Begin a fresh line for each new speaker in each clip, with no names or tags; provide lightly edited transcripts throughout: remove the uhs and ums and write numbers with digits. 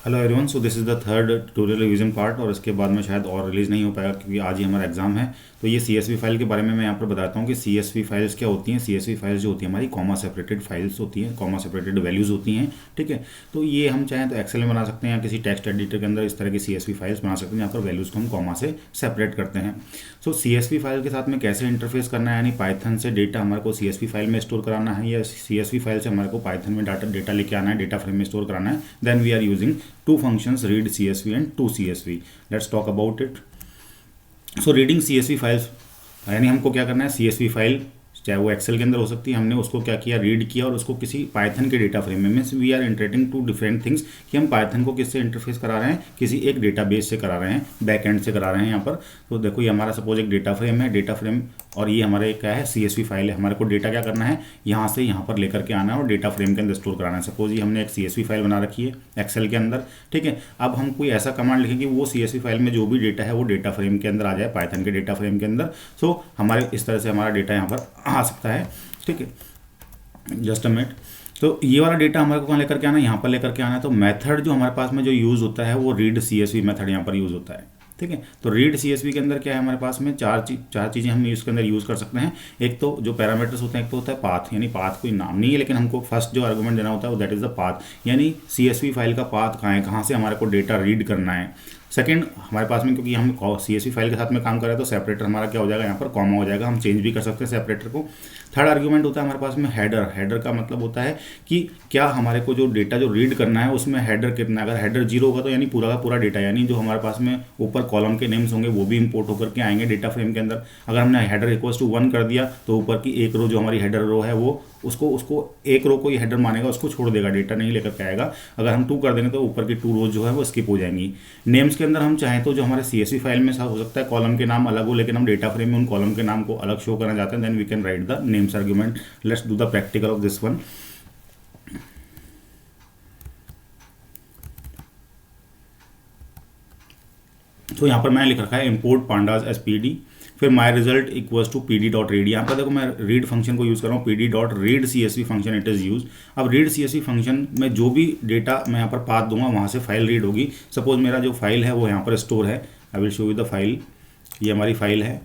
Hello everyone, so this is the third tutorial revision part और इसके बाद में शायद और रिलीज़ नहीं हो पाएगा क्योंकि आज ही हमारा एग्जाम है। तो ये CSV फाइल के बारे में मैं यहाँ पर बताता हूँ कि CSV फाइल्स क्या होती हैं। CSV फाइल्स जो होती हैं हमारी कॉमा सेपरेटेड फाइल्स होती हैं, कॉमा सेपरेटेड वैल्यूज़ होती हैं, ठीक है। तो ये हम चाहें तो एक्सेल में बना सकते हैं या किसी टेक्स्ट एडिटर के अंदर इस तरह की CSV फाइल्स बना सकते हैं जहाँ पर वैल्यूज़ को हम कॉमा से सेपरेट करते हैं। सो CSV फाइल के साथ में कैसे इंटरफेस करना है, यानी पाइथन से डेटा हमारे को CSV फाइल में स्टोर कराना है या CSV फाइल से हमारे को पाइथन में डेटा लेके आना है, डेटा फ्रेम में स्टोर कराना है, then we are using two functions read CSV and toCSV. Let's talk about it. So reading CSV files यानी हमको क्या करना है, CSV फाइल चाहे वो एक्सेल के अंदर हो सकती है, हमने उसको क्या किया, रीड किया और उसको किसी पाइथन के डेटा फ्रेम में, means we are interacting two different things कि हम पाइथन को किससे इंटरफेस करा रहे हैं, किसी एक डेटाबेस से करा रहे हैं, बैक एंड से करा रहे हैं यहाँ पर। तो देखो ये हमारा सपोज एक डेटा फ्रेम है, डेटा फ्रेम और ये हमारे क्या है, CSV फाइल है। हमारे को डेटा क्या करना है, यहाँ से यहाँ पर लेकर के आना है और डेटा फ्रेम के अंदर स्टोर कराना है। सपोज ये हमने एक CSV फाइल बना रखी है एक्सेल के अंदर, ठीक है। अब हम कोई ऐसा कमांड लिखें कि वो CSV फाइल में जो भी डेटा है वो डेटा फ्रेम के अंदर आ जाए, पाइथन के डेटा फ्रेम के अंदर। सो हमारे इस तरह से हमारा डेटा यहाँ पर आ सकता है, ठीक है। Just a minute. तो ये वाला डेटा हमारे को कहाँ लेकर के आना है, यहाँ पर लेकर के आना है। तो मेथड जो हमारे पास में जो यूज़ होता है वो रीड CSV मेथड यहाँ पर यूज़ होता है, ठीक है। तो रीड CSV के अंदर क्या है, हमारे पास में चार चीज़ें हम इसके अंदर यूज़ कर सकते हैं। एक तो जो पैरामीटर्स होते हैं, एक तो होता है पाथ, यानी पाथ कोई नाम नहीं है लेकिन हमको फर्स्ट जो आर्गुमेंट देना होता है वो दैट इज़ द पाथ, यानी CSV फाइल का पाथ कहाँ है, कहाँ से हमारे को डेटा रीड करना है। सेकंड हमारे पास में, क्योंकि हम CSV फाइल के साथ में काम कर रहे हैं तो सेपरेटर हमारा क्या हो जाएगा, यहाँ पर कॉमा हो जाएगा, हम चेंज भी कर सकते हैं सेपरेटर को। थर्ड आर्गुमेंट होता है हमारे पास में हेडर। हेडर का मतलब होता है कि क्या हमारे को जो डेटा जो रीड करना है उसमें हेडर कितना, अगर हेडर 0 होगा तो यानी पूरा का पूरा डेटा, यानी जो हमारे पास में ऊपर कॉलम के नेम्स होंगे वो भी इंपोर्ट होकर के आएंगे डेटा फ्रेम के अंदर। अगर हमने हेडर इक्वल्स टू 1 कर दिया तो ऊपर की एक रो जो हमारी हेडर रो है वो उसको एक रो को ही हेडर मानेगा, उसको छोड़ देगा, डेटा नहीं लेकर के आएगा। अगर हम 2 कर देंगे तो ऊपर की 2 रोज जो है वो स्किप हो जाएंगी। नेम्स के अंदर हम चाहें तो जो हमारे CSV फाइल में हो सकता है कॉलम के नाम अलग हो, लेकिन हम डेटा फ्रेम में उन कॉलम के नाम को अलग शो करना चाहते हैं, then we can write the names argument. Let's do the practical of this one. तो यहाँ पर मैंने लिख रखा है import pandas as pd, फिर माई रिजल्ट इक्वल्स टू pd.read। यहाँ पर देखो मैं रीड फंक्शन को यूज़ कर रहा हूँ, pd.read CSV function it is use. अब रीड CSV फंक्शन में जो भी डेटा मैं यहाँ पर पाथ दूंगा वहाँ से फाइल रीड होगी। सपोज मेरा जो फाइल है वो यहाँ पर स्टोर है, I will show you the file. ये हमारी फाइल है,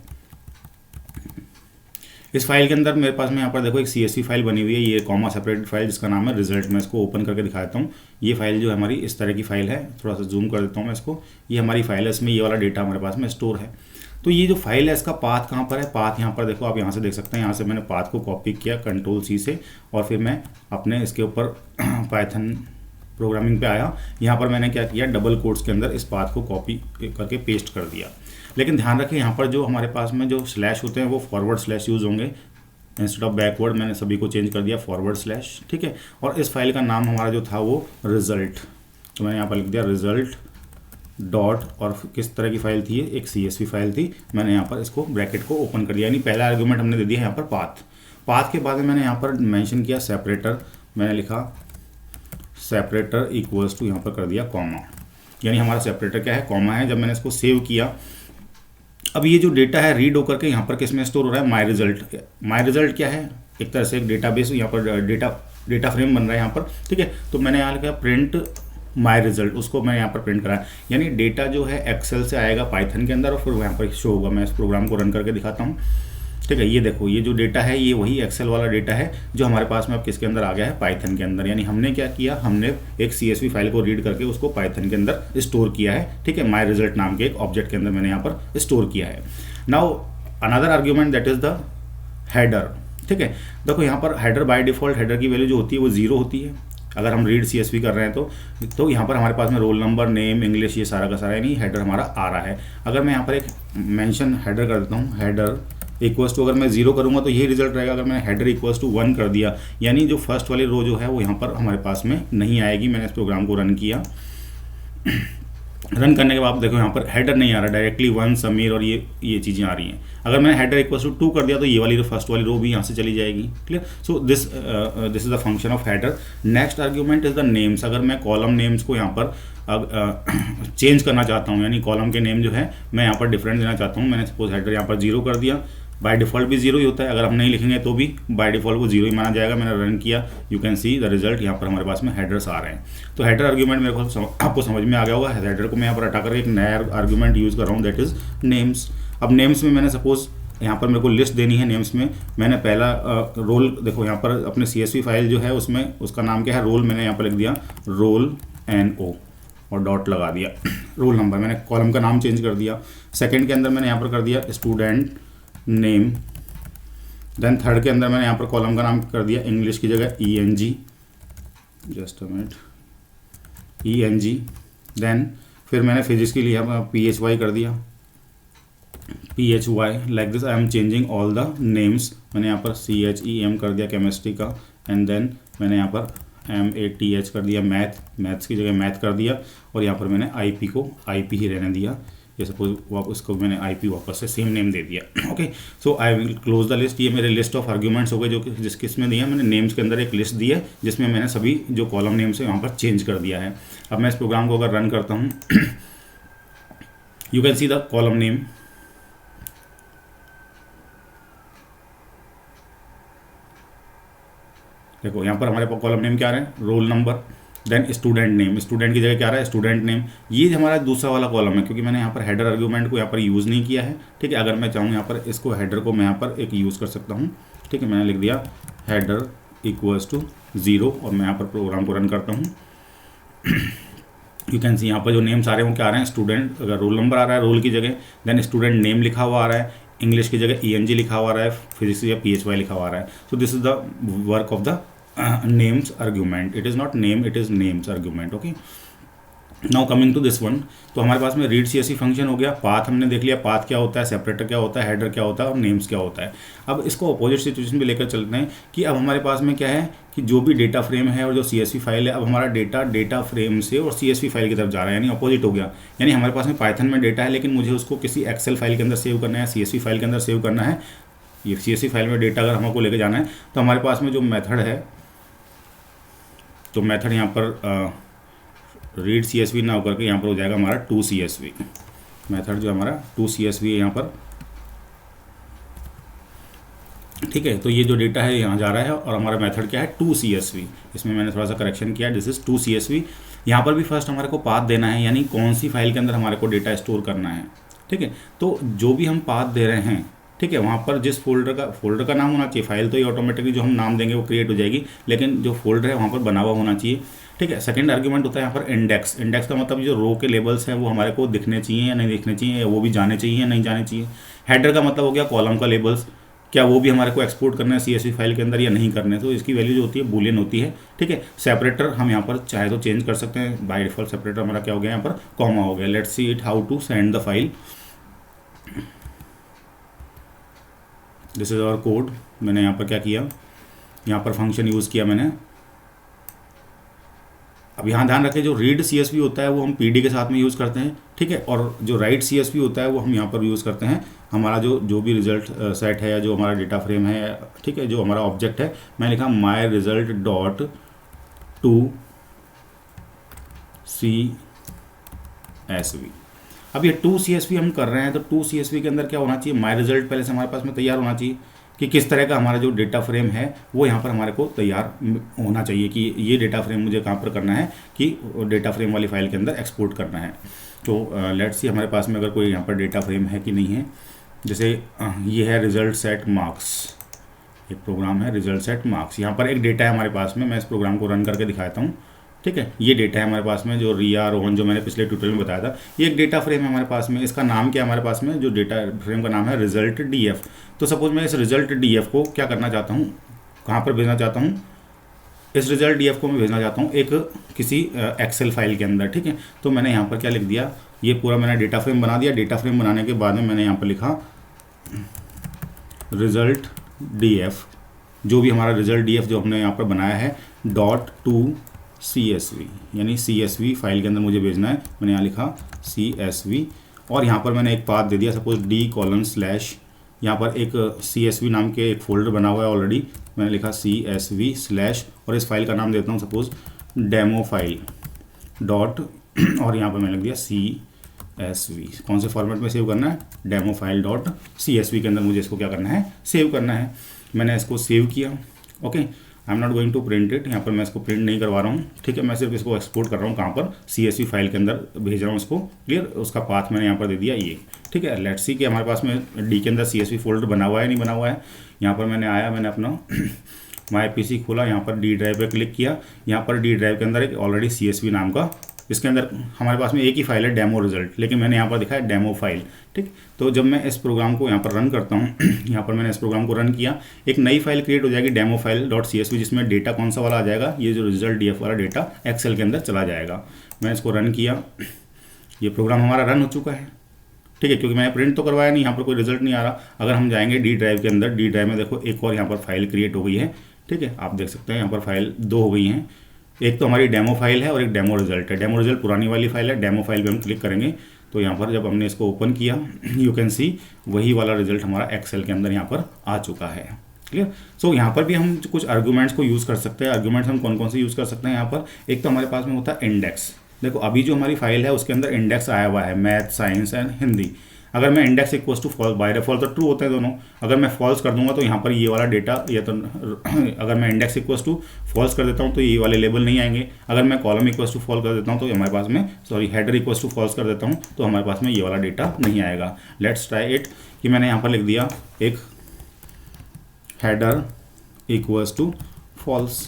इस फाइल के अंदर मेरे पास में यहाँ पर देखो एक CSV फाइल बनी हुई है, ये कॉमा सेपरेटेड फाइल जिसका नाम है रिजल्ट। मैं इसको ओपन करके दिखा देता हूँ। ये फाइल जो है हमारी इस तरह की फाइल है, थोड़ा सा जूम कर देता हूँ मैं इसको। ये हमारी फाइल है, इसमें ये वाला डेटा हमारे पास में स्टोर है। तो ये जो फाइल है इसका पाथ कहाँ पर है, पाथ यहाँ पर देखो, आप यहाँ से देख सकते हैं। यहाँ से मैंने पाथ को कॉपी किया Ctrl+C से और फिर मैं अपने इसके ऊपर पाइथन प्रोग्रामिंग पे आया। यहाँ पर मैंने क्या किया, डबल कोट्स के अंदर इस पाथ को कॉपी करके पेस्ट कर दिया। लेकिन ध्यान रखें यहाँ पर जो हमारे पास में जो स्लैश होते हैं वो फॉरवर्ड स्लैश यूज़ होंगे इंस्टेड ऑफ बैकवर्ड। मैंने सभी को चेंज कर दिया फॉरवर्ड स्लैश, ठीक है। और इस फाइल का नाम हमारा जो था वो रिजल्ट, तो मैंने यहाँ पर लिख दिया रिजल्ट डॉट, और किस तरह की फाइल थी, एक CSV फाइल थी। मैंने यहाँ पर इसको ब्रैकेट को ओपन कर लिया, यानी पहला आर्गुमेंट हमने दे दिया यहाँ पर पाथ। पाथ के बाद में मैंने यहाँ पर मेंशन किया सेपरेटर, मैंने लिखा सेपरेटर इक्वल्स टू, यहाँ पर कर दिया कॉमा, यानी हमारा सेपरेटर क्या है, कॉमा है। जब मैंने इसको सेव किया, अब ये जो डेटा है रीड होकर के यहाँ पर किस में स्टोर हो रहा है, माई रिजल्ट। माई रिजल्ट क्या है, एक तरह से एक डेटाबेस, यहाँ पर डेटा फ्रेम बन रहा है यहाँ पर, ठीक है। तो मैंने यहाँ लिखा प्रिंट माई रिजल्ट, उसको मैं यहाँ पर प्रिंट करा, यानी डेटा जो है एक्सेल से आएगा पाइथन के अंदर और फिर यहाँ पर शो होगा। मैं इस प्रोग्राम को रन करके दिखाता हूँ, ठीक है। ये देखो, ये जो डेटा है ये वही एक्सेल वाला डेटा है जो हमारे पास में अब किसके अंदर आ गया है, पाइथन के अंदर। यानी हमने क्या किया, हमने एक CSV फाइल को रीड करके उसको पाइथन के अंदर स्टोर किया है, ठीक है। माई रिजल्ट नाम के एक ऑब्जेक्ट के अंदर मैंने यहाँ पर स्टोर किया है। Now another argument that is the header, ठीक है। देखो यहाँ पर हेडर बाय डिफॉल्ट हेडर की वैल्यू जो होती है वो 0 होती है अगर हम रीड CSV कर रहे हैं तो यहाँ पर हमारे पास में रोल नंबर, नेम, इंग्लिश, ये सारा का सारा, यानी हेडर हमारा आ रहा है। अगर मैं यहाँ पर एक मेंशन हेडर कर देता हूँ, हेडर इक्वल्स टू, अगर मैं 0 करूँगा तो यही रिजल्ट रहेगा। अगर मैंने हेडर इक्वल्स टू 1 कर दिया, यानी जो फर्स्ट वाली रो जो है वो यहाँ पर हमारे पास में नहीं आएगी। मैंने इस प्रोग्राम को रन किया, रन करने के बाद देखो यहाँ पर हेडर नहीं आ रहा, डायरेक्टली 1 समीर और ये चीज़ें आ रही हैं। अगर मैंने हेडर इक्वल्स टू 2 कर दिया तो ये वाली फर्स्ट वाली रो भी यहाँ से चली जाएगी, clear. So this is the function of header. Next argument is the names. अगर मैं कॉलम नेम्स को यहाँ पर चेंज करना चाहता हूँ, यानी कॉलम के नेम जो है मैं यहाँ पर डिफरेंट देना चाहता हूँ, मैंने सपोज हेडर यहाँ पर 0 कर दिया, बाय डिफ़ॉल्ट भी जीरो ही होता है, अगर हम नहीं लिखेंगे तो भी बाय डिफ़ॉल्ट वो जीरो ही माना जाएगा। मैंने रन किया, you can see the result, यहाँ पर हमारे पास में हेडर्स आ रहे हैं। तो हेडर आर्ग्यूमेंट मेरे को आपको समझ में आ गया होगा। हेडर को मैं यहाँ पर हटा करके एक नया आर्ग्यूमेंट यूज़ कर रहा हूँ, दैट इज़ नेम्स। अब नेम्स में मैंने सपोज यहाँ पर मेरे को लिस्ट देनी है। नेम्स में मैंने पहला रोल, देखो यहाँ पर अपने CSV फाइल जो है उसमें उसका नाम क्या है, रोल। मैंने यहाँ पर लिख दिया रोल NO और डॉट लगा दिया। रोल नंबर मैंने कॉलम का नाम चेंज कर दिया। सेकंड के अंदर मैंने यहाँ पर कर दिया स्टूडेंट नेम। देन थर्ड के अंदर मैंने यहाँ पर कॉलम का नाम कर दिया इंग्लिश की जगह ENG, just a minute, ENG। Then फिर मैंने फिजिक्स के लिए यहाँ पर PHY कर दिया, PHY। Like this I am changing all the names. मैंने यहाँ पर CHEM कर दिया केमिस्ट्री का, एंड देन मैंने यहाँ पर MATH कर दिया मैथ्स की जगह मैथ कर दिया, और यहाँ पर मैंने IP को IP ही रहने दिया। ये सपोज उसको मैंने IP वापस से सेम नेम दे दिया। Okay, so I will close the list. ये मेरे लिस्ट ऑफ आर्ग्यूमेंट्स हो गए जो कि जिस किसमें दिया मैंने नेम्स के अंदर एक लिस्ट दी है जिसमें मैंने सभी जो कॉलम नेम्स है वहाँ पर चेंज कर दिया है। अब मैं इस प्रोग्राम को अगर रन करता हूँ, you can see the column name. देखो यहाँ पर हमारे पास कॉलम नेम क्या आ रहे हैं, roll number. Then student name, student की जगह क्या आ रहा है, स्टूडेंट नेम। ये हमारा दूसरा वाला कॉलम है क्योंकि मैंने यहाँ पर हेडर आर्ग्यूमेंट को यहाँ पर यूज़ नहीं किया है। ठीक है, अगर मैं चाहूँ यहाँ पर इसको हेडर को मैं यहाँ पर एक यूज़ कर सकता हूँ। ठीक है, मैंने लिख दिया हेडर इक्वल्स टू 0 और मैं यहाँ पर प्रोग्राम को रन करता हूँ। यू कैन सी यहाँ पर जो नेम्स आ रहे हैं वो क्या आ रहे हैं, स्टूडेंट। अगर रोल नंबर आ रहा है रोल की जगह, देन स्टूडेंट नेम लिखा हुआ आ रहा है, इंग्लिश की जगह ENG लिखा हुआ आ रहा है, फिजिक्स या PHY लिखा हुआ आ रहा है। So this is the work of the names argument. It is not name, it is names argument. Okay, now coming to this one, तो हमारे पास में रीड CSV फंक्शन हो गया। पाथ हमने देख लिया, पाथ क्या होता है, सेपरेटर क्या होता है, हेडर क्या होता है और नेम्स क्या होता है। अब इसको अपोजिट सिचुएशन पे लेकर चलते हैं कि अब हमारे पास में क्या है कि जो भी डेटा फ्रेम है और जो CSV फाइल है, अब हमारा डेटा फ्रेम से और CSV फाइल की तरफ जा रहा है, यानी अपोजिट हो गया। यानी हमारे पास में पाइथन में डेटा है लेकिन मुझे उसको किसी एक्सेल फाइल के अंदर सेव करना है, CSV फाइल के अंदर सेव करना है। ये CSV फाइल में डेटा अगर हमको लेके जाना है तो हमारे पास में जो मेथड है, तो मेथड यहाँ पर रीड CSV ना होकर के यहाँ पर हो जाएगा हमारा toCSV। मेथड जो हमारा toCSV है यहाँ पर। ठीक है, तो ये जो डेटा है यहाँ जा रहा है और हमारा मेथड क्या है, toCSV। इसमें मैंने थोड़ा सा करेक्शन किया, दिस इज toCSV। यहाँ पर भी फर्स्ट हमारे को पाथ देना है, यानी कौन सी फाइल के अंदर हमारे को डेटा स्टोर करना है। ठीक है, तो जो भी हम पाथ दे रहे हैं, ठीक है, वहाँ पर जिस फोल्डर का नाम होना चाहिए, फाइल तो ये ऑटोमेटिकली जो हम नाम देंगे वो क्रिएट हो जाएगी, लेकिन जो फोल्डर है वहाँ पर बना हुआ होना चाहिए। ठीक है, सेकंड आर्ग्यूमेंट होता है यहाँ पर इंडेक्स। इंडेक्स का मतलब जो रो के लेबल्स हैं वो हमारे को दिखने चाहिए या नहीं दिखने चाहिए, वो भी जाने चाहिए या नहीं जाने चाहिए। हेडर का मतलब हो गया कॉलम का लेबल्स, क्या वो भी हमारे को एक्सपोर्ट करना है CSV फाइल के अंदर या नहीं करने, तो इसकी वैल्यू जो होती है बूलियन होती है। ठीक है, सेपरेटर हम यहाँ पर चाहे तो चेंज कर सकते हैं। बाय डिफॉल्ट सेपरेटर हमारा क्या हो गया, यहाँ पर कॉमा हो गया। Let's see it how to send the file. This is our code. मैंने यहाँ पर क्या किया, यहाँ पर फंक्शन यूज़ किया मैंने। अब यहाँ ध्यान रखें, जो रीड CSV होता है वो हम PD के साथ में यूज़ करते हैं। ठीक है, और जो राइट CSV होता है वो हम यहाँ पर यूज़ करते हैं। हमारा जो भी रिजल्ट सेट है या जो हमारा डेटा फ्रेम है, ठीक है, जो हमारा ऑब्जेक्ट है, मैं लिखा माई रिजल्ट डॉट टू CSV। अब ये toCSV हम कर रहे हैं तो toCSV के अंदर क्या होना चाहिए, माई रिजल्ट पहले से हमारे पास में तैयार होना चाहिए कि किस तरह का हमारा जो डेटा फ्रेम है वो यहाँ पर हमारे को तैयार होना चाहिए कि ये डेटा फ्रेम मुझे कहाँ पर करना है, कि डेटा फ्रेम वाली फाइल के अंदर एक्सपोर्ट करना है। तो लेट्स सी हमारे पास में अगर कोई यहाँ पर डेटा फ्रेम है कि नहीं है। जैसे ये है रिजल्ट सेट मार्क्स, एक प्रोग्राम है रिजल्ट सेट मार्क्स। यहाँ पर एक डेटा है हमारे पास में, मैं इस प्रोग्राम को रन करके दिखाता हूँ। ठीक है, ये डेटा है हमारे पास में, जो रिया रोहन जो मैंने पिछले ट्यूटोरियल में बताया था, ये एक डेटा फ्रेम है हमारे पास में। इसका नाम क्या है हमारे पास में, जो डेटा फ्रेम का नाम है रिजल्ट DF। तो सपोज मैं इस रिजल्ट DF को क्या करना चाहता हूँ, कहाँ पर भेजना चाहता हूँ, इस रिजल्ट DF को मैं भेजना चाहता हूँ एक किसी एक्सेल फाइल के अंदर। ठीक है, तो मैंने यहाँ पर क्या लिख दिया, ये पूरा मैंने डेटा फ्रेम बना दिया। डेटा फ्रेम बनाने के बाद में मैंने यहाँ पर लिखा रिजल्ट DF, जो भी हमारा रिजल्ट DF जो हमने यहाँ पर बनाया है, डॉट टू CSV, यानी CSV फाइल के अंदर मुझे भेजना है। मैंने यहाँ लिखा CSV और यहाँ पर मैंने एक पाथ दे दिया, सपोज D:/। यहाँ पर एक CSV नाम के एक फोल्डर बना हुआ है ऑलरेडी, मैंने लिखा CSV/ और इस फाइल का नाम देता हूँ सपोज डेमो फाइल डॉट, और यहाँ पर मैंने लिख दिया कौन से फॉर्मेट में सेव करना है, डेमो फाइल डॉट CSV के अंदर मुझे इसको क्या करना है, सेव करना है। मैंने इसको सेव किया। Okay, I am not going to print it, यहाँ पर मैं इसको प्रिंट नहीं करवा रहा हूँ, ठीक है। मैं सिर्फ इसको एक्सपोर्ट कर रहा हूँ, कहाँ पर, CSV फाइल के अंदर भेज रहा हूँ इसको, क्लियर। उसका पाथ मैंने यहाँ पर दे दिया ये, ठीक है। लेट्स सी कि हमारे पास में डी के अंदर CSV फोल्डर बना हुआ है नहीं बना हुआ है। यहाँ पर मैंने आया, मैंने अपना माई PC खोला, यहाँ पर डी ड्राइव पर क्लिक किया। यहाँ पर डी ड्राइव के अंदर एक ऑलरेडी CSV नाम का, इसके अंदर हमारे पास में एक ही फाइल है डेमो रिजल्ट, लेकिन मैंने यहाँ पर दिखाया डेमो फाइल, ठीक। तो जब मैं इस प्रोग्राम को यहाँ पर रन करता हूँ यहाँ पर मैंने इस प्रोग्राम को रन किया, एक नई फाइल क्रिएट हो जाएगी डेमो फाइल डॉट CSV, जिसमें डेटा कौन सा वाला आ जाएगा, ये जो रिजल्ट DF वाला डेटा एक्सेल के अंदर चला जाएगा। मैंने इसको रन किया, ये प्रोग्राम हमारा रन हो चुका है, ठीक है, क्योंकि मैंने प्रिंट तो करवाया नहीं, यहाँ पर कोई रिजल्ट नहीं आ रहा। अगर हम जाएंगे डी ड्राइव के अंदर, डी ड्राइव में देखो एक और यहाँ पर फाइल क्रिएट हो गई है, ठीक है। आप देख सकते हैं यहाँ पर फाइल 2 हो गई हैं, एक तो हमारी डेमो फाइल है और एक डेमो रिजल्ट है। डेमो रिजल्ट पुरानी वाली फाइल है, डेमो फाइल पे हम क्लिक करेंगे तो यहाँ पर जब हमने इसको ओपन किया, यू कैन सी वही वाला रिजल्ट हमारा एक्सेल के अंदर यहाँ पर आ चुका है, क्लियर। सो यहाँ पर भी हम कुछ आर्गूमेंट्स को यूज़ कर सकते हैं। आर्गूमेंट्स हम कौन कौन से यूज़ कर सकते हैं यहाँ पर, एक तो हमारे पास में होता है इंडेक्स। देखो अभी जो हमारी फाइल है उसके अंदर इंडेक्स आया हुआ है, मैथ, साइंस एंड हिंदी। अगर मैं index equals to false, by default तो ट्रू होते हैं दोनों, अगर मैं फॉल्स कर दूंगा तो यहाँ पर ये वाला डेटा, या तो अगर मैं इंडेक्स इक्वल्स टू फॉल्स कर देता हूँ तो ये वाले लेबल नहीं आएंगे। अगर मैं कॉलम इक्वल्स टू फॉल्स कर देता हूँ तो हमारे पास में, sorry, header equals to false कर देता हूँ तो हमारे पास में ये वाला डेटा नहीं आएगा। लेट्स ट्राई इट, कि मैंने यहाँ पर लिख दिया एक हेडर इक्वल्स टू फॉल्स,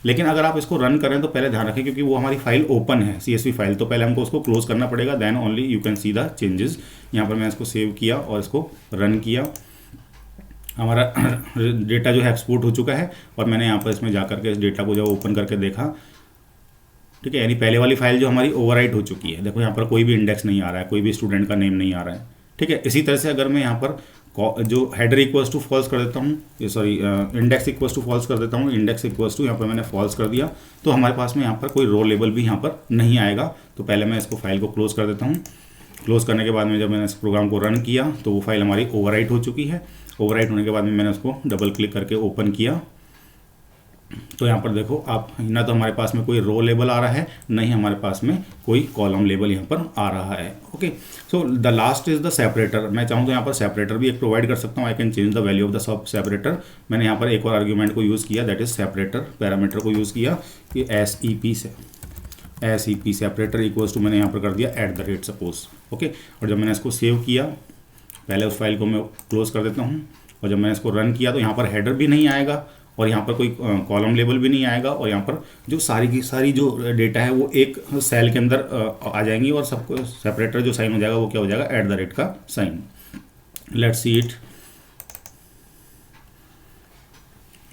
लेकिन अगर आप इसको रन करें तो पहले ध्यान रखें, क्योंकि वो हमारी फाइल ओपन है CSV फाइल, तो पहले हमको उसको क्लोज करना पड़ेगा, then only you can see the changes. यहाँ पर मैं इसको सेव किया और इसको रन किया, हमारा डेटा जो है एक्सपोर्ट हो चुका है। और मैंने यहाँ पर इसमें जा करके इस डेटा को जब ओपन करके देखा, ठीक है, यानी पहले वाली फाइल जो हमारी ओवरराइट हो चुकी है। देखो यहाँ पर कोई भी इंडेक्स नहीं आ रहा है, कोई भी स्टूडेंट का नेम नहीं आ रहा है, ठीक है। इसी तरह से अगर मैं यहाँ पर जो हेडर इक्वल्स टू फॉल्स कर देता हूँ, ये sorry index equals to false कर देता हूँ, इंडेक्स इक्वल्स टू यहाँ पर मैंने फॉल्स कर दिया, तो हमारे पास में यहाँ पर कोई रो लेबल भी यहाँ पर नहीं आएगा। तो पहले मैं इसको फाइल को क्लोज कर देता हूँ। क्लोज करने के बाद में जब मैंने इस प्रोग्राम को रन किया तो वो फाइल हमारी ओवरराइट हो चुकी है। ओवरराइट होने के बाद में मैंने उसको डबल क्लिक करके ओपन किया, तो यहाँ पर देखो आप, ना तो हमारे पास में कोई रो लेबल आ रहा है, ना ही हमारे पास में कोई कॉलम लेबल यहाँ पर आ रहा है। Okay, so the last is the separator. मैं चाहूँ तो यहाँ पर सेपरेटर भी एक प्रोवाइड कर सकता हूँ। I can change the value of the sub separator. मैंने यहाँ पर एक और आर्ग्यूमेंट को यूज़ किया, दैट इज सेपरेटर पैरामीटर को यूज़ किया कि SEP सेपरेटर इक्वल्स टू, मैंने यहाँ पर कर दिया @ सपोज। ओके, और जब मैंने इसको सेव किया, पहले उस फाइल को मैं क्लोज कर देता हूँ, और जब मैंने इसको रन किया तो यहाँ पर हेडर भी नहीं आएगा और यहाँ पर कोई कॉलम लेबल भी नहीं आएगा, और यहाँ पर जो सारी की सारी जो डेटा है वो एक सेल के अंदर आ जाएंगी, और सबको सेपरेटर जो साइन हो जाएगा वो क्या हो जाएगा, @ का साइन। Let's see it.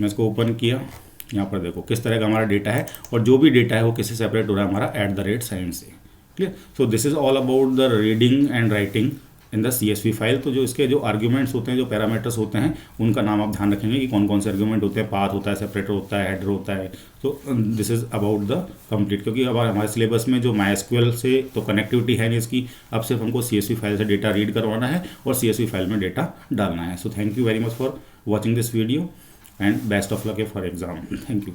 मैं इसको ओपन किया, यहाँ पर देखो किस तरह का हमारा डेटा है, और जो भी डेटा है वो किससे सेपरेट हो रहा है, हमारा @ साइन से। Clear. So this is all about the reading and writing in the CSV file. तो जो इसके जो आर्ग्यूमेंट्स होते हैं, जो पैरामीटर्स होते हैं, उनका नाम आप ध्यान रखेंगे कि कौन कौन से आर्ग्यूमेंट होते हैं। पाथ होता है, सेपरेटर होता है, हेडर होता है। तो this is about the complete, क्योंकि अब हमारे सिलेबस में जो MySQL से तो कनेक्टिविटी है नहीं इसकी, अब सिर्फ हमको CSV फाइल से डेटा रीड करवाना है और CSV फाइल में डेटा डालना है। So thank you very much for watching this video and best of luck for exam. Thank you.